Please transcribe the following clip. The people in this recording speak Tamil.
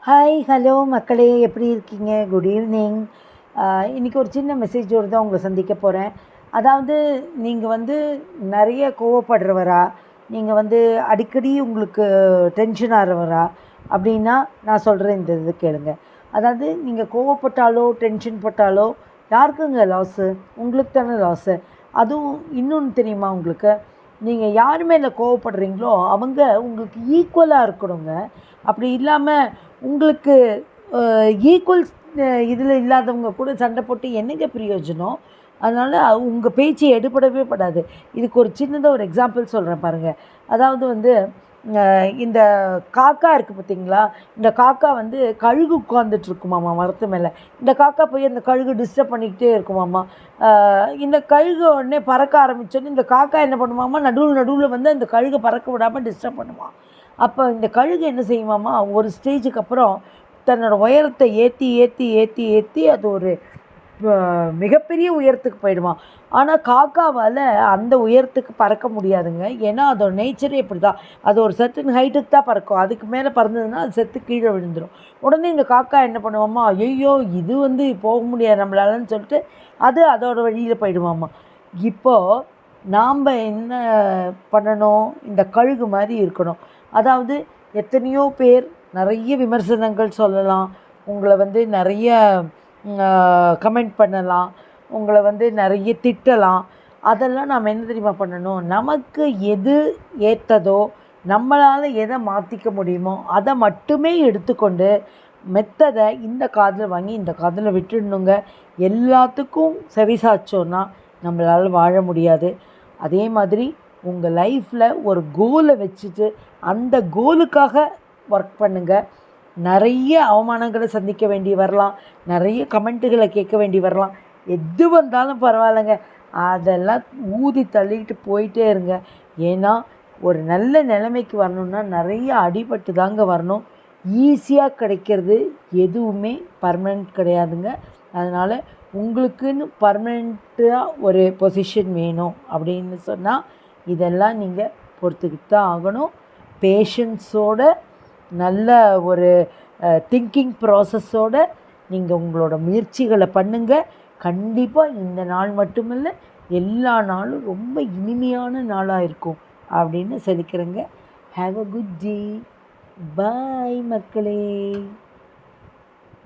ஹாய் ஹலோ மக்களே, எப்படி இருக்கீங்க? Good evening. இன்றைக்கி ஒரு சின்ன மெசேஜோடு தான் உங்களை சந்திக்க போகிறேன். அதாவது நீங்கள் நிறைய கோவப்படுறவரா, நீங்கள் அடிக்கடி உங்களுக்கு டென்ஷன் ஆகிறவரா அப்படின்னா நான் சொல்கிறேன், இந்த இது கேளுங்க. அதாவது நீங்கள் கோவப்பட்டாலோ டென்ஷன் பட்டாலோ யாருக்குங்க லாஸு? உங்களுக்கு தானே லாஸு. அதுவும் இன்னொன்று தெரியுமா உங்களுக்கு? நீங்கள் யார் மேலே கோவப்படுறீங்களோ அவங்க உங்களுக்கு ஈக்குவலாக இருக்கணுங்க. அப்படி இல்லாமல் உங்களுக்கு ஈக்குவல் இதில் இல்லாதவங்க கூட சண்டை போட்டு என்னங்க பிரயோஜனம்? அதனால் உங்கள் பேச்சு எடுபடவே படாது. இதுக்கு ஒரு சின்னதாக ஒரு எக்ஸாம்பிள் சொல்கிறேன் பாருங்கள். அதாவது இந்த காக்கா இருக்குது பார்த்தீங்களா? இந்த காக்கா கழுகு உட்காந்துட்ருக்குமாம்மா மரத்து மேலே. இந்த காக்கா போய் அந்த கழுகு டிஸ்டர்ப் பண்ணிக்கிட்டே இருக்குமாம்மா. இந்த கழுகு உடனே பறக்க ஆரம்பித்தோன்னே இந்த காக்கா என்ன பண்ணுமாம்மா, நடுவில் அந்த கழுகை பறக்க விடாமல் டிஸ்டர்ப் பண்ணுமா. அப்போ இந்த கழுகு என்ன செய்யுமாம்மா, ஒரு ஸ்டேஜுக்கு அப்புறம் தன்னோட உயரத்தை ஏற்றி ஏற்றி ஏற்றி ஏற்றி அது ஒரு மிகப்பெரிய உயரத்துக்கு போயிடுமா. ஆனால் காக்காவால் அந்த உயரத்துக்கு பறக்க முடியாதுங்க. ஏன்னா அதோட நேச்சரே இப்படி தான். அது ஒரு சர்டன் ஹைட்டுக்கு தான் பறக்கும். அதுக்கு மேலே பறந்ததுன்னா அது செத்து கீழே விழுந்துடும். உடனே இந்த காக்கா என்ன பண்ணுவாம்மா, ஐயோ இது போக முடியாது நம்மளாலன்னு சொல்லிட்டு அது அதோட வழியில் போயிடுவாம்மா. இப்போது நாம் என்ன பண்ணணும்? இந்த கழுகு மாதிரி இருக்கணும். அதாவது எத்தனையோ பேர் நிறைய விமர்சனங்கள் சொல்லலாம், உங்களை நிறைய கமெண்ட் பண்ணலாம், உங்களை நிறைய திட்டலாம். அதெல்லாம் நாம் என்ன தெரியுமா பண்ணணும்? நமக்கு எது ஏற்றதோ, நம்மளால் எதை மாற்றிக்க முடியுமோ அதை மட்டுமே எடுத்துக்கொண்டு மெத்ததை இந்த காதில் வாங்கி இந்த காதில் விட்டுடணுங்க. எல்லாத்துக்கும் செவிசாய்ச்சோன்னா நம்மளால் வாழ முடியாது. அதே மாதிரி உங்கள் லைஃப்பில் ஒரு கோலை வச்சுட்டு அந்த கோலுக்காக ஒர்க் பண்ணுங்கள். நிறைய அவமானங்களை சந்திக்க வேண்டி வரலாம், நிறைய கமெண்ட்டுகளை கேட்க வேண்டி வரலாம். எது வந்தாலும் பரவாயில்லைங்க, அதெல்லாம் ஊதி தள்ளிக்கிட்டு போயிட்டே இருங்க. ஏன்னா ஒரு நல்ல நிலைமைக்கு வரணுன்னா நிறைய அடிபட்டு தாங்க வரணும். ஈஸியாக கிடைக்கிறது எதுவுமே பர்மனெண்ட் கிடையாதுங்க. அதனால் உங்களுக்குன்னு பர்மனெண்ட்டாக ஒரு பொசிஷன் வேணும் அப்படின்னு சொன்னால் இதெல்லாம் நீங்கள் பொறுத்துக்கிட்டு தான் ஆகணும். பேஷன்ஸோட, நல்ல ஒரு திங்கிங் ப்ராசஸோடு நீங்கள் உங்களோட முயற்சிகளை பண்ணுங்கள். கண்டிப்பாக இந்த நாள் மட்டுமில்லை, எல்லா நாளும் ரொம்ப இனிமையான நாளாக இருக்கும் அப்படின்னு சொல்லிக்கிறேங்க. Have a good day. பாய் மக்களே.